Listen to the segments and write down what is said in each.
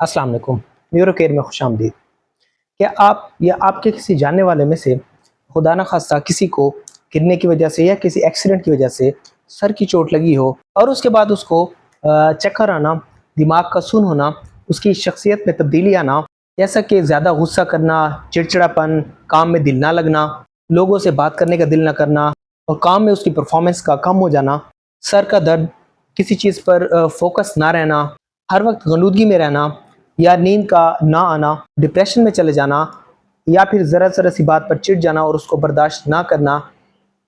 अस्सलाम वालेकुम। Neuro care में खुश आमदीद। क्या आप या आपके किसी जानने वाले में से खुदा न खास्ता किसी को गिरने की वजह से या किसी एक्सीडेंट की वजह से सर की चोट लगी हो और उसके बाद उसको चक्कर आना, दिमाग का सुन्न होना, उसकी शख्सियत में तब्दीली आना, जैसा कि ज़्यादा गुस्सा करना, चिड़चिड़ापन, काम में दिल ना लगना, लोगों से बात करने का दिल ना करना और काम में उसकी परफॉर्मेंस का कम हो जाना, सर का दर्द, किसी चीज़ पर फोकस ना रहना, हर वक्त गलूदगी में रहना या नींद का ना आना, डिप्रेशन में चले जाना या फिर ज़रा ज़रा सी बात पर चिढ़ जाना और उसको बर्दाश्त ना करना,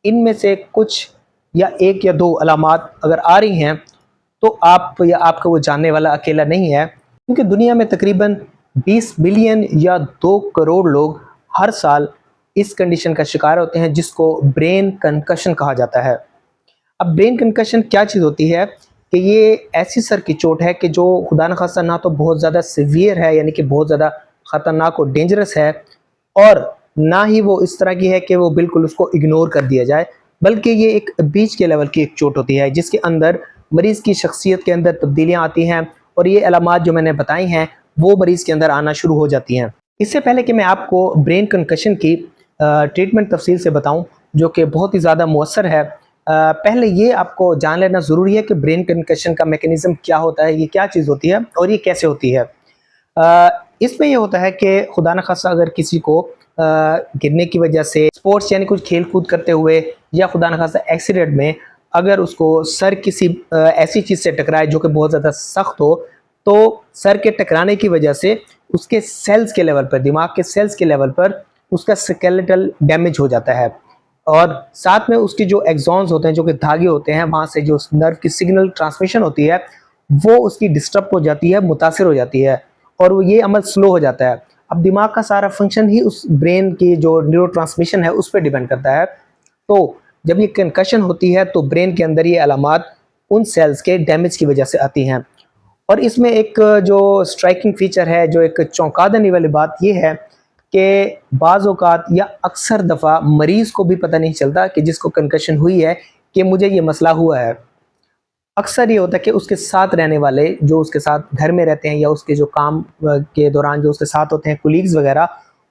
इनमें से कुछ या एक या दो अलामात अगर आ रही हैं तो आप या आपका वो जानने वाला अकेला नहीं है, क्योंकि दुनिया में तकरीबन 20 बिलियन या 2 करोड़ लोग हर साल इस कंडीशन का शिकार होते हैं जिसको ब्रेन कंकशन कहा जाता है। अब ब्रेन कंकशन क्या चीज़ होती है कि ये ऐसी सर की चोट है कि जो खुदा न खास्ता ना तो बहुत ज़्यादा सीवियर है, यानी कि बहुत ज़्यादा ख़तरनाक और डेंजरस है, और ना ही वो इस तरह की है कि वो बिल्कुल उसको इग्नोर कर दिया जाए, बल्कि ये एक बीच के लेवल की एक चोट होती है जिसके अंदर मरीज़ की शख्सियत के अंदर तब्दीलियाँ आती हैं और ये अलामात जो मैंने बताई हैं वो मरीज़ के अंदर आना शुरू हो जाती हैं। इससे पहले कि मैं आपको ब्रेन कंकशन की ट्रीटमेंट तफसील से बताऊँ, जो कि बहुत ही ज़्यादा मौसर है, पहले ये आपको जान लेना ज़रूरी है कि ब्रेन कंकशन का मैकेनिज़्म क्या होता है, ये क्या चीज़ होती है और ये कैसे होती है। इसमें ये होता है कि खुदा न खास्ता अगर किसी को गिरने की वजह से स्पोर्ट्स यानी कुछ खेल कूद करते हुए या खुदा न खास्ता एक्सीडेंट में अगर उसको सर किसी ऐसी चीज़ से टकराए जो कि बहुत ज़्यादा सख्त हो, तो सर के टकराने की वजह से उसके सेल्स के लेवल पर, दिमाग के सेल्स के लेवल पर उसका स्केलेटल डैमेज हो जाता है और साथ में उसकी जो एक्सॉन्स होते हैं, जो कि धागे होते हैं, वहाँ से जो नर्व की सिग्नल ट्रांसमिशन होती है वो उसकी डिस्टर्ब हो जाती है, मुतासिर हो जाती है और वो ये अमल स्लो हो जाता है। अब दिमाग का सारा फंक्शन ही उस ब्रेन की जो न्यूरो ट्रांसमिशन है उस पर डिपेंड करता है। तो जब ये कंकशन होती है तो ब्रेन के अंदर ये अलामात उन सेल्स के डैमेज की वजह से आती हैं। और इसमें एक जो स्ट्राइकिंग फीचर है, जो एक चौंका देने वाली बात ये है कि बाज़ औक़ात या अक्सर दफ़ा मरीज़ को भी पता नहीं चलता कि जिसको कंकशन हुई है कि मुझे ये मसला हुआ है। अक्सर ये होता है कि उसके साथ रहने वाले, जो उसके साथ घर में रहते हैं या उसके जो काम के दौरान जो उसके साथ होते हैं, कुलीग्स वगैरह,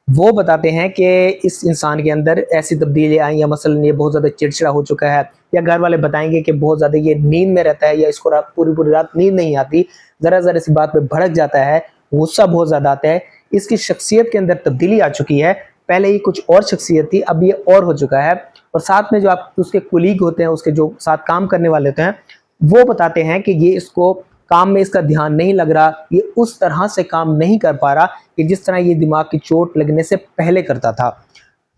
वो बताते हैं कि इस इंसान के अंदर ऐसी तब्दीली आई, या मसलन ये बहुत ज़्यादा चिड़चिड़ा हो चुका है, या घर वाले बताएंगे कि बहुत ज़्यादा ये नींद में रहता है या इसको पूरी पूरी रात नींद नहीं आती, ज़रा ज़रा सी बात पे भड़क जाता है, गुस्सा बहुत ज़्यादा आता है, इसकी शख्सियत के अंदर तब्दीली आ चुकी है, पहले ये कुछ और शख्सियत थी, अब ये और हो चुका है। और साथ में जो आप उसके कुलीग होते हैं, उसके जो साथ काम करने वाले होते हैं, वो बताते हैं कि ये इसको काम में इसका ध्यान नहीं लग रहा, ये उस तरह से काम नहीं कर पा रहा कि जिस तरह ये दिमाग की चोट लगने से पहले करता था।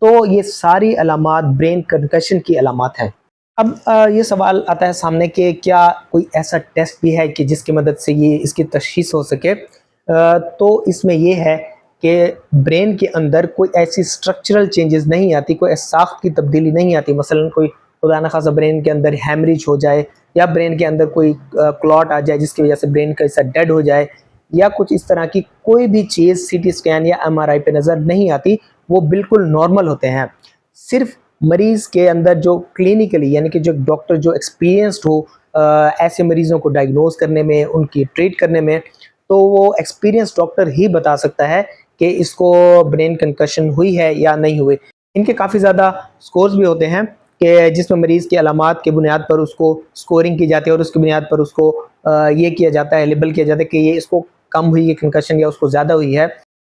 तो ये सारी अलामात ब्रेन कंकशन की अलामात हैं। अब ये सवाल आता है सामने कि क्या कोई ऐसा टेस्ट भी है कि जिसकी मदद से ये इसकी तशख़ीस हो सके। तो इसमें ये है कि ब्रेन के अंदर कोई ऐसी स्ट्रक्चरल चेंजेस नहीं आती, कोई साख्त की तब्दीली नहीं आती, मसलन कोई खुदा न खास्ता ब्रेन के अंदर हैमरेज हो जाए या ब्रेन के अंदर कोई क्लॉट आ जाए जिसकी वजह से ब्रेन का हिस्सा डेड हो जाए, या कुछ इस तरह की कोई भी चीज़ सीटी स्कैन या एमआरआई पे नज़र नहीं आती, वो बिल्कुल नॉर्मल होते हैं। सिर्फ मरीज़ के अंदर जो क्लिनिकली, यानी कि जो डॉक्टर जो एक्सपीरियंस्ड हो ऐसे मरीज़ों को डायग्नोज करने में, उनकी ट्रीट करने में, तो वो एक्सपीरियंस डॉक्टर ही बता सकता है कि इसको ब्रेन कंकशन हुई है या नहीं हुई। इनके काफ़ी ज़्यादा स्कोर्स भी होते हैं कि जिसमें मरीज़ की अलामात के बुनियाद पर उसको स्कोरिंग की जाती है और उसकी बुनियाद पर उसको ये किया जाता है, लेबल किया जाता है कि ये इसको कम हुई है कंकशन या उसको ज़्यादा हुई है।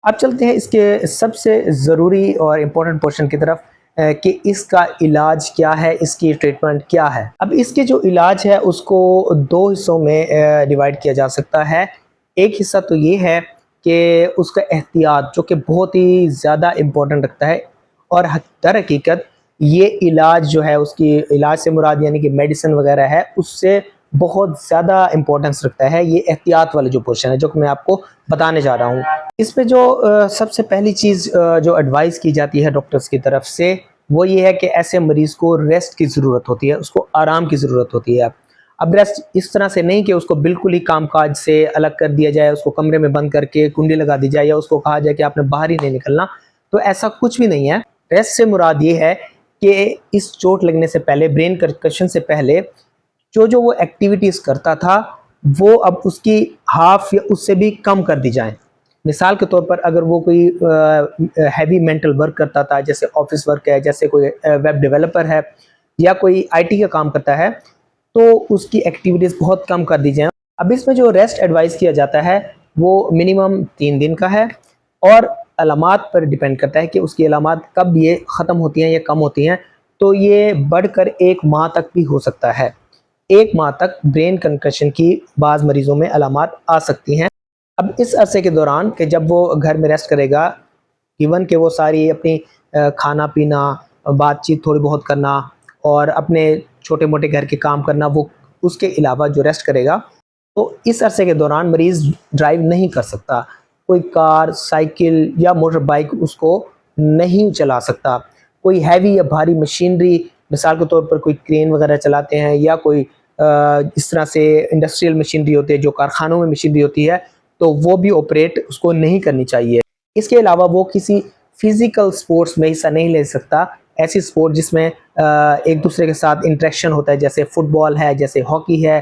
अब चलते हैं इसके सबसे ज़रूरी और इम्पोर्टेंट पोर्शन की तरफ कि इसका इलाज क्या है, इसकी ट्रीटमेंट क्या है। अब इसके जो इलाज है उसको दो हिस्सों में डिवाइड किया जा सकता है। एक हिस्सा तो ये है कि उसका एहतियात, जो कि बहुत ही ज़्यादा इम्पोर्टेंट रखता है, और दर हकीकत ये इलाज जो है, उसकी इलाज से मुराद यानी कि मेडिसिन वगैरह है, उससे बहुत ज़्यादा इम्पोर्टेंस रखता है ये एहतियात वाला जो पोर्शन है, जो कि मैं आपको बताने जा रहा हूँ। इसमें जो सबसे पहली चीज़ जो एडवाइस की जाती है डॉक्टर्स की तरफ से, वो ये है कि ऐसे मरीज़ को रेस्ट की ज़रूरत होती है, उसको आराम की ज़रूरत होती है। अब रेस्ट इस तरह से नहीं कि उसको बिल्कुल ही कामकाज से अलग कर दिया जाए, उसको कमरे में बंद करके कुंडी लगा दी जाए या उसको कहा जाए कि आपने बाहर ही नहीं निकलना, तो ऐसा कुछ भी नहीं है। रेस्ट से मुराद ये है कि इस चोट लगने से पहले, ब्रेन कंकशन से पहले, जो जो वो एक्टिविटीज़ करता था وہ اب اس کی ہاف یا اس سے بھی کم کر دی جائیں۔ مثال کے طور پر اگر وہ کوئی ہیوی مینٹل ورک کرتا تھا، جیسے آفس ورک ہے، جیسے کوئی ویب ڈیولپر ہے یا کوئی آئی ٹی کا کام کرتا ہے، تو اس کی ایکٹیویٹیز بہت کم کر دی جائیں۔ اب اس میں جو ریسٹ ایڈوائز کیا جاتا ہے وہ منیمم 3 دن کا ہے، اور علامات پر ڈیپینڈ کرتا ہے کہ اس کی علامات کب یہ ختم ہوتی ہیں یا کم ہوتی ہیں، تو یہ بڑھ کر 1 ماہ تک بھی ہو سکتا ہے۔ 1 ماہ تک برین کنکشن کی بعض مریضوں میں علامات آ سکتی ہیں۔ اب اس عرصے کے دوران کہ جب وہ گھر میں ریسٹ کرے گا، ایون کہ وہ ساری اپنی کھانا پینا، بات چیت تھوڑی بہت کرنا اور اپنے چھوٹے موٹے گھر کے کام کرنا، وہ اس کے علاوہ جو ریسٹ کرے گا، تو اس عرصے کے دوران مریض ڈرائیو نہیں کر سکتا، کوئی کار، سائیکل یا موٹر بائک اس کو نہیں چلا سکتا، کوئی ہیوی یا بھاری مشینری، مثال کے طور پر کوئی کرین وغیرہ چلاتے ہیں یا کوئی اس طرح سے انڈسٹریل مشینری ہوتی ہے جو کارخانوں میں مشینری ہوتی ہے، تو وہ بھی آپریٹ اس کو نہیں کرنی چاہیے۔ اس کے علاوہ وہ کسی فزیکل سپورٹس میں حصہ نہیں لے سکتا، ایسی سپورٹ جس میں ایک دوسرے کے ساتھ انٹریکشن ہوتا ہے، جیسے فٹ بال ہے، جیسے ہاکی ہے،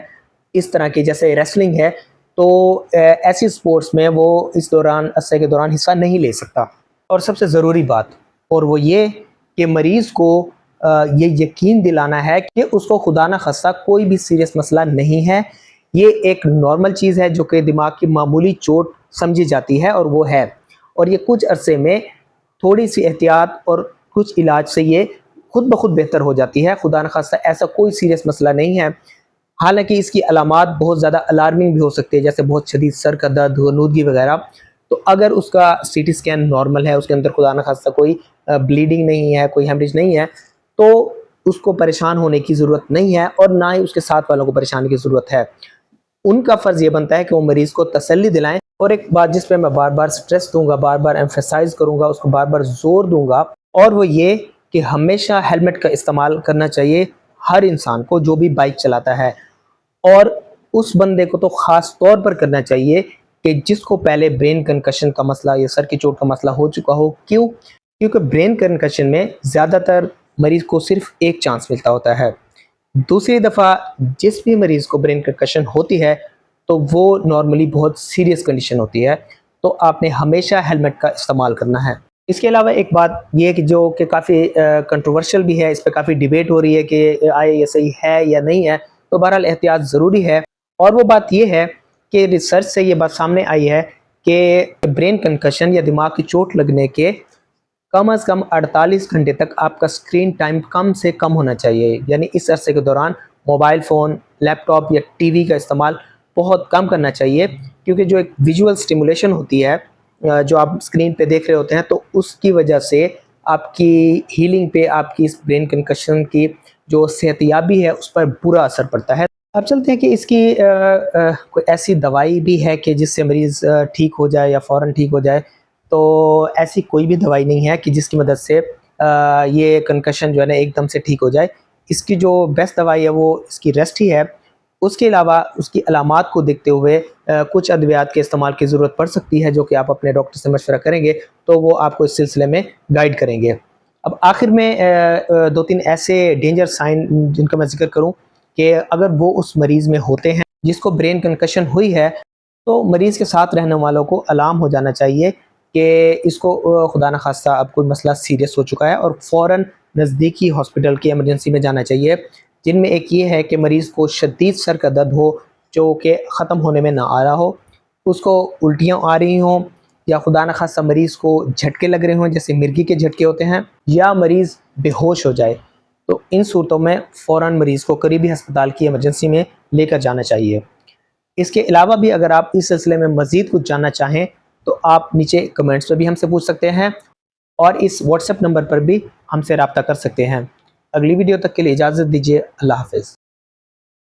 اس طرح کی جیسے ریسلنگ ہے، تو ایسی سپورٹس میں وہ اس عرصے کے دوران حصہ نہیں لے سکتا۔ اور سب سے ضروری بات اور وہ یہ کہ مریض کو یہ یقین دلانا ہے کہ اس کو خدا نہ خواستہ کوئی بھی سیریس مسئلہ نہیں ہے، یہ ایک نارمل چیز ہے جو کہ دماغ کی معمولی چوٹ سمجھی جاتی ہے، اور وہ ہے، اور یہ کچھ عرصے میں تھوڑی سی احتیاط اور کچھ علاج سے یہ خود بخود بہتر ہو جاتی ہے۔ خدا نہ خواستہ ایسا کوئی سیریس مسئلہ نہیں ہے، حالانکہ اس کی علامات بہت زیادہ الارمنگ بھی ہو سکتی ہے، جیسے بہت شدید سر کا درد، غنودگی وغیرہ۔ تو اگر اس کا سی ٹی اسکین نارمل ہے، اس کے اندر خدا نہ خواستہ کوئی بلیڈنگ نہیں ہے، کوئی ہیمریج نہیں ہے، تو اس کو پریشان ہونے کی ضرورت نہیں ہے، اور نہ ہی اس کے ساتھ والوں کو پریشانی کی ضرورت ہے۔ ان کا فرض یہ بنتا ہے کہ وہ مریض کو تسلی دلائیں۔ اور ایک بات جس پہ میں بار بار سٹریس دوں گا، بار بار ایمفیسائز کروں گا، اس کو بار بار زور دوں گا، اور وہ یہ کہ ہمیشہ ہیلمٹ کا استعمال کرنا چاہیے ہر انسان کو جو بھی بائک چلاتا ہے، اور اس بندے کو تو خاص طور پر کرنا چاہیے کہ جس کو پہلے برین کنکشن کا مسئلہ یا سر کی چوٹ کا مسئلہ ہو چکا ہو۔ کیوں؟ کیونکہ برین کنکشن میں زیادہ تر مریض کو صرف ایک چانس ملتا ہوتا ہے۔ دوسری دفعہ جس بھی مریض کو برین کنکشن ہوتی ہے تو وہ نارملی بہت سیریس کنڈیشن ہوتی ہے، تو آپ نے ہمیشہ ہیلمٹ کا استعمال کرنا ہے۔ اس کے علاوہ ایک بات یہ کہ جو کہ کافی کنٹروورشل بھی ہے، اس پہ کافی ڈیبیٹ ہو رہی ہے کہ آیا یہ صحیح ہے یا نہیں ہے، تو بہرحال احتیاط ضروری ہے، اور وہ بات یہ ہے کہ ریسرچ سے یہ بات سامنے آئی ہے کہ برین کنکشن یا دماغ کی چوٹ لگنے کے کم از کم 48 گھنٹے تک آپ کا اسکرین ٹائم کم سے کم ہونا چاہیے، یعنی اس عرصے کے دوران موبائل فون، لیپ ٹاپ یا ٹی وی کا استعمال بہت کم کرنا چاہیے، کیونکہ جو ایک ویژول سٹیمولیشن ہوتی ہے جو آپ اسکرین پہ دیکھ رہے ہوتے ہیں، تو اس کی وجہ سے آپ کی ہیلنگ پہ، آپ کی اس برین کنکشن کی جو صحتیابی ہے اس پر برا اثر پڑتا ہے۔ اب چلتے ہیں کہ اس کی کوئی ایسی دوائی بھی ہے کہ جس سے مریض ٹھیک ہو جائے یا فوراً ٹھیک ہو جائے، تو ایسی کوئی بھی دوائی نہیں ہے کہ جس کی مدد سے یہ کنکشن جو ہے نا ایک دم سے ٹھیک ہو جائے۔ اس کی جو بیسٹ دوائی ہے وہ اس کی ریسٹ ہی ہے۔ اس کے علاوہ اس کی علامات کو دیکھتے ہوئے کچھ ادویات کے استعمال کی ضرورت پڑ سکتی ہے، جو کہ آپ اپنے ڈاکٹر سے مشورہ کریں گے تو وہ آپ کو اس سلسلے میں گائیڈ کریں گے۔ اب آخر میں 2-3 ایسے ڈینجر سائن جن کا میں ذکر کروں کہ اگر وہ اس مریض میں ہوتے ہیں جس کو برین کنکشن ہوئی ہے، تو مریض کے ساتھ رہنے والوں کو الارم ہو جانا چاہیے کہ اس کو خدا نہ خواستہ اب کوئی مسئلہ سیریس ہو چکا ہے، اور فوراً نزدیکی ہاسپٹل کی ایمرجنسی میں جانا چاہیے، جن میں ایک یہ ہے کہ مریض کو شدید سر کا درد ہو جو کہ ختم ہونے میں نہ آ رہا ہو، اس کو الٹیاں آ رہی ہوں، یا خدا نہ خواستہ مریض کو جھٹکے لگ رہے ہوں جیسے مرغی کے جھٹکے ہوتے ہیں، یا مریض بے ہوش ہو جائے، تو ان صورتوں میں فوراً مریض کو قریبی ہسپتال کی ایمرجنسی میں لے کر جانا چاہیے۔ اس کے علاوہ بھی اگر آپ اس سلسلے میں مزید کچھ جاننا چاہیں تو آپ نیچے کمنٹس میں بھی ہم سے پوچھ سکتے ہیں، اور اس واٹس ایپ نمبر پر بھی ہم سے رابطہ کر سکتے ہیں۔ اگلی ویڈیو تک کے لیے اجازت دیجیے۔ اللہ حافظ۔